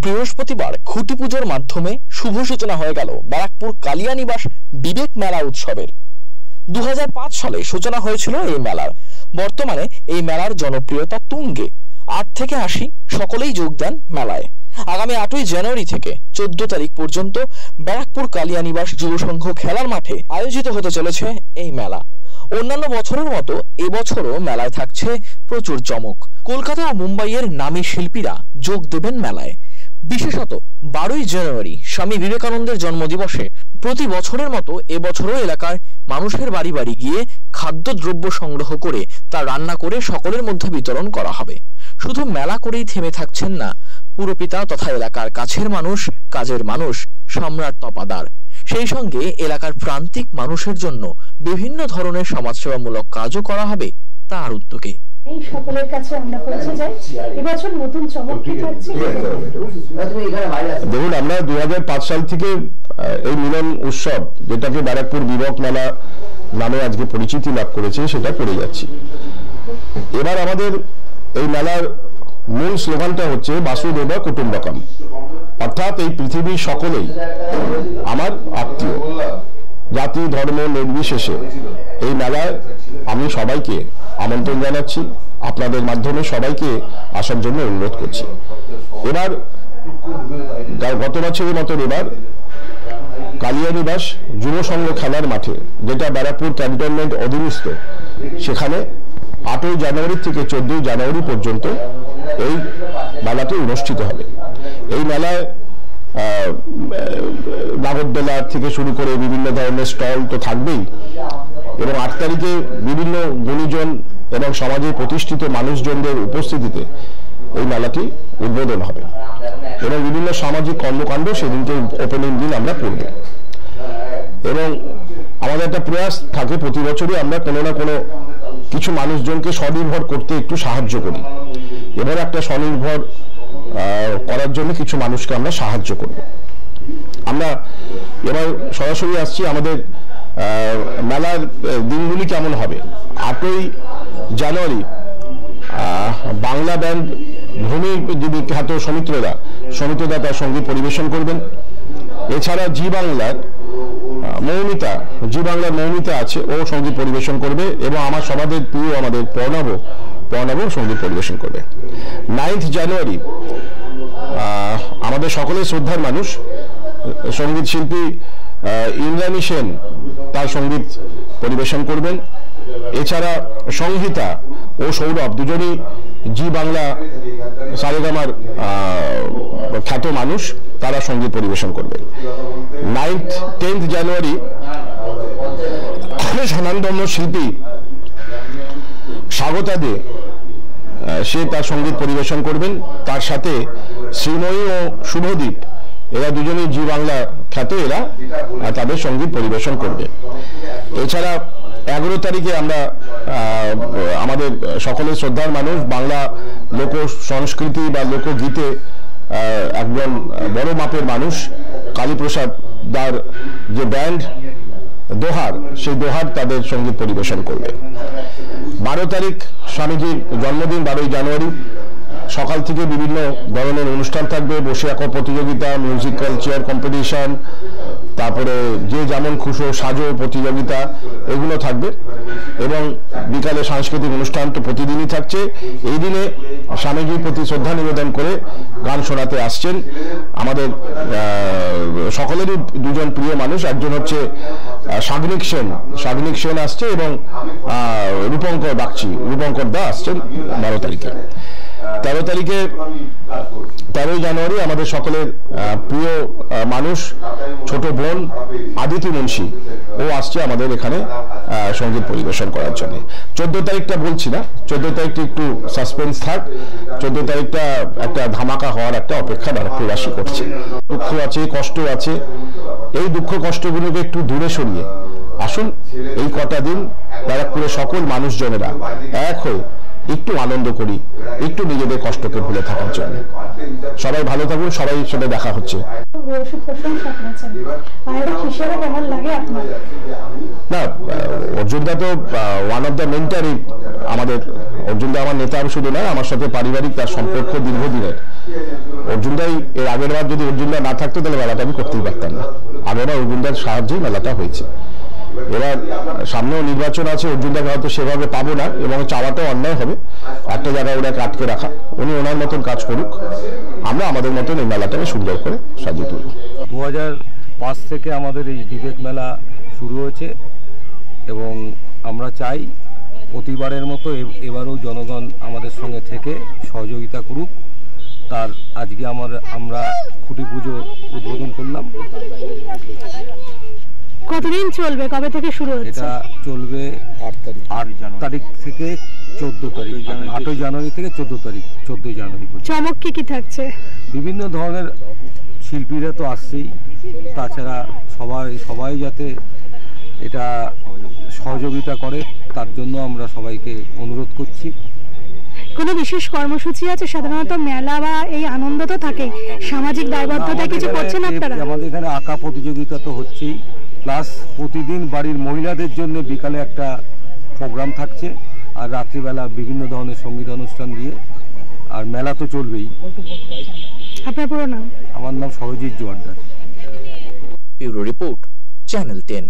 বৃহস্পতিবার খুঁটি পুজোর মাধ্যমে শুভ সূচনা হয়ে গেল ব্যারাকপুর কালিয়ানিবাস বিবেক মেলা উৎসবের। 2005 সালে সূচনা হয়েছিল এই মেলার। বর্তমানে এই মেলার জনপ্রিয়তা তুঙ্গে। 8 থেকে 80 সকলেই যোগ দেন মেলায়। আগামী 8ই জানুয়ারি থেকে 14 তারিখ পর্যন্ত ব্যারাকপুর কালিয়ানিবাস যুব সংঘ খেলার মাঠে আয়োজিত হতে চলেছে এই মেলা। অন্যান্য বছরের মতো এবছরও মেলায় থাকছে প্রচুর চমক। কলকাতা ও মুম্বাইয়ের নামী শিল্পীরা যোগ দেবেন মেলায়। বিশেষত 12ই জানুয়ারি স্বামী বিবেকানন্দের জন্মদিবসে প্রতি বছরের মতো এবছরও এলাকার মানুষের বাড়ি বাড়ি গিয়ে খাদ্যদ্রব্য সংগ্রহ করে তা রান্না করে সকলের মধ্যে বিতরণ করা হবে। শুধু মেলা করেই থেমে থাকছেন না পুরপিতা তথা এলাকার কাছের মানুষ, কাজের মানুষ সম্রাট তপাদার। সেই সঙ্গে এলাকার প্রান্তিক মানুষের জন্য বিভিন্ন ধরনের সমাজসেবামূলক কাজও করা হবে তার উদ্যোগে। এই সকলের কাছে আমরা পৌঁছে যাই এবছর নতুন চমক কি থাকছে। দেখুন, আমরা 2005 সাল থেকে এই মিলন উৎসব, যেটাকে ব্যারাকপুর বিবেক মেলা নামে আজকে পরিচিতি লাভ করেছে, সেটা করে যাচ্ছি। এবার আমাদের এই মেলার মূল স্লোগানটা হচ্ছে বাসুদেবা কুটুম্বকম, অর্থাৎ এই পৃথিবীর সকলেই আমার আত্মীয়। জাতি ধর্ম নির্বিশেষে এই মেলায় আমি সবাইকে আমন্ত্রণ জানাচ্ছি, আপনাদের মাধ্যমে সবাইকে আসার জন্য অনুরোধ করছি। এবার গত বছরের মতন এবার কালিয়ানিবাস যুব সংঘ খেলার মাঠে, যেটা ব্যারাকপুর ক্যান্টনমেন্ট অধীনস্থ, সেখানে 8ই জানুয়ারি থেকে 14ই জানুয়ারি পর্যন্ত এই মেলাটি অনুষ্ঠিত হবে। এই মেলায় নাগরদোলা থেকে শুরু করে বিভিন্ন ধরনের স্টল তো থাকবেই, এবং 8 তারিখে বিভিন্ন গুণীজন এবং সমাজে প্রতিষ্ঠিত মানুষজনদের উপস্থিতিতে এই মেলাটি উদ্বোধন হবে এবং বিভিন্ন সামাজিক কর্মকাণ্ড সেদিনকে ওপেনিং দিন আমরা করব। এবং আমাদের একটা প্রয়াস থাকে, প্রতি বছরই আমরা কোনো না কোনো কিছু মানুষজনকে স্বনির্ভর করতে একটু সাহায্য করি। এবার একটা স্বনির্ভর করার জন্য কিছু মানুষকে আমরা সাহায্য করব। আমরা এবার সরাসরি আসছি আমাদের মেলার দিনগুলি কেমন হবে। 8ই জানুয়ারি বাংলা ব্যান্ড ভূমির যে বিখ্যাত সৌমিত্রদা তার সঙ্গীত পরিবেশন করবেন। এছাড়া জি বাংলার মৌমিতা আছে, ও সঙ্গীত পরিবেশন করবে, এবং আমার সমাজের প্রিয় আমাদের পর্ণব সঙ্গীত পরিবেশন করবে। 9th জানুয়ারি আমাদের সকলের শ্রদ্ধার মানুষ সঙ্গীত শিল্পী ইন্দ্রাণী সেন তার সঙ্গীত পরিবেশন করবেন। এছাড়া সংহিতা ও সৌরভ দুজনই জি বাংলা সারেগামার খ্যাত মানুষ, তারা সঙ্গীত পরিবেশন করবে। 10th জানুয়ারি স্বনামধন্য শিল্পী স্বাগতা দে সে তার সঙ্গীত পরিবেশন করবেন। তার সাথে শ্রীময়ী ও শুভদীপ, এরা দুজনেই জি বাংলা খ্যাত, এরা তাদের সঙ্গীত পরিবেশন করবে। এছাড়া 11 তারিখে আমরা আমাদের সকলের শ্রদ্ধার মানুষ বাংলা লোক সংস্কৃতি বা লোকগীতে একজন বড় মাপের মানুষ কালীপ্রসাদ দার যে ব্যান্ড দোহার, সেই দোহার তাদের সঙ্গীত পরিবেশন করবে। 12 তারিখ স্বামীজির জন্মদিন, 12ই জানুয়ারি। সকাল থেকে বিভিন্ন ধরনের অনুষ্ঠান থাকবে, বসে আঁকো প্রতিযোগিতা, মিউজিক্যাল চেয়ার কম্পিটিশন, তারপরে যে যেমন খুশো সাজো প্রতিযোগিতা, এগুলো থাকবে। এবং বিকালে সাংস্কৃতিক অনুষ্ঠান তো প্রতিদিনই থাকছে। এই দিনে স্বামীজির প্রতি শ্রদ্ধা নিবেদন করে গান শোনাতে আসছেন আমাদের সকলেরই দুজন প্রিয় মানুষ। একজন হচ্ছে সাগ্নিক সেন আসছে, এবং রূপঙ্কর দা আসছেন 12 তারিখে। 13 তারিখে 13ই জানুয়ারি আমাদের সকলের প্রিয় মানুষ ছোট বোন আদিতি মুন্সি, ও আসছে আমাদের এখানে সঙ্গীত পরিবেশন করার জন্য। 14 তারিখটা বলছি না, 14 তারিখটা একটু সাসপেন্স থাক। 14 তারিখটা একটা ধামাকা হওয়ার একটা অপেক্ষা ব্যারাকপুরবাসী করছে। দুঃখ আছে, কষ্ট আছে, এই দুঃখ কষ্টগুলোকে একটু দূরে সরিয়ে আসুন। এই কটা দিন ব্যারাকপুরের সকল মানুষজনেরা এক হয়ে একটু আনন্দ করি, একটু নিজেদের কষ্টকে ভুলে থাকার জন্য। সবাই ভালো থাকুন, সবাই সাথে দেখা হচ্ছে। প্রশংসা করেছেন, আয়োজক হিসেবে কেমন লাগে আপনার? না, অর্জুনদা তো ওয়ান অফ দ্য মেন্টারই আমাদের। অর্জুনদা আমার নেতা শুধু নয়, আমার সাথে পারিবারিক তার সম্পর্ক দীর্ঘদিনের। অর্জুনদাই এর আগের বার যদি অর্জুনদা না থাকতো তাহলে মেলাটা আমি করতেই পারতাম না। আগেরবার অর্জুনদার সাহায্যেই মেলাটা হয়েছে। এবার সামনেও নির্বাচন আছে, অর্জুনদাকে হয়তো সেভাবে পাবো না এবং চাওয়াটাও অন্যায় হবে। একটা জায়গায় ওনাকে আটকে রাখা, উনি ওনার মতন কাজ করুক, আমরা আমাদের মতন এই মেলাটাকে সুন্দর করে সাজিয়ে তুলব। 2005 থেকে আমাদের এই বিবেক মেলা শুরু হয়েছে এবং আমরা চাই প্রতিবারের মতো এবারও জনগণ আমাদের সঙ্গে থেকে সহযোগিতা করুক। তার আজকে আমরা খুঁটি পুজো উদ্বোধন করলাম। কতদিন চলবে, কবে থেকে শুরু হচ্ছে? এটা চলবে 8 তারিখ থেকে 14 তারিখ, 8 জানুয়ারি থেকে 14 জানুয়ারি। চমক কি থাকছে? বিভিন্ন ধরনের শিল্পীরা তো আসছেই, তাছাড়া সবাই যাতে এটা সহযোগিতা করে তার জন্য আমরা সবাইকে অনুরোধ করছি। কোনো বিশেষ কর্মসূচি আছে? সাধারণত মেলা বা এই আনন্দ তো থাকে, সামাজিক দায়বদ্ধতা কিছু করছেন আপনারা? আমাদের এখানে আঁকা প্রতিযোগিতা তো হচ্ছেই, প্লাস প্রতিদিন বাড়ির মহিলাদের জন্য বিকালে একটা প্রোগ্রাম থাকছে, আর রাত্রিবেলা বিভিন্ন ধরনের সঙ্গীত অনুষ্ঠান দিয়ে, আর মেলা তো চলবেই। আপনার পুরো নাম? আমার নাম Sarajit Joardar. Bureau report, channel 10।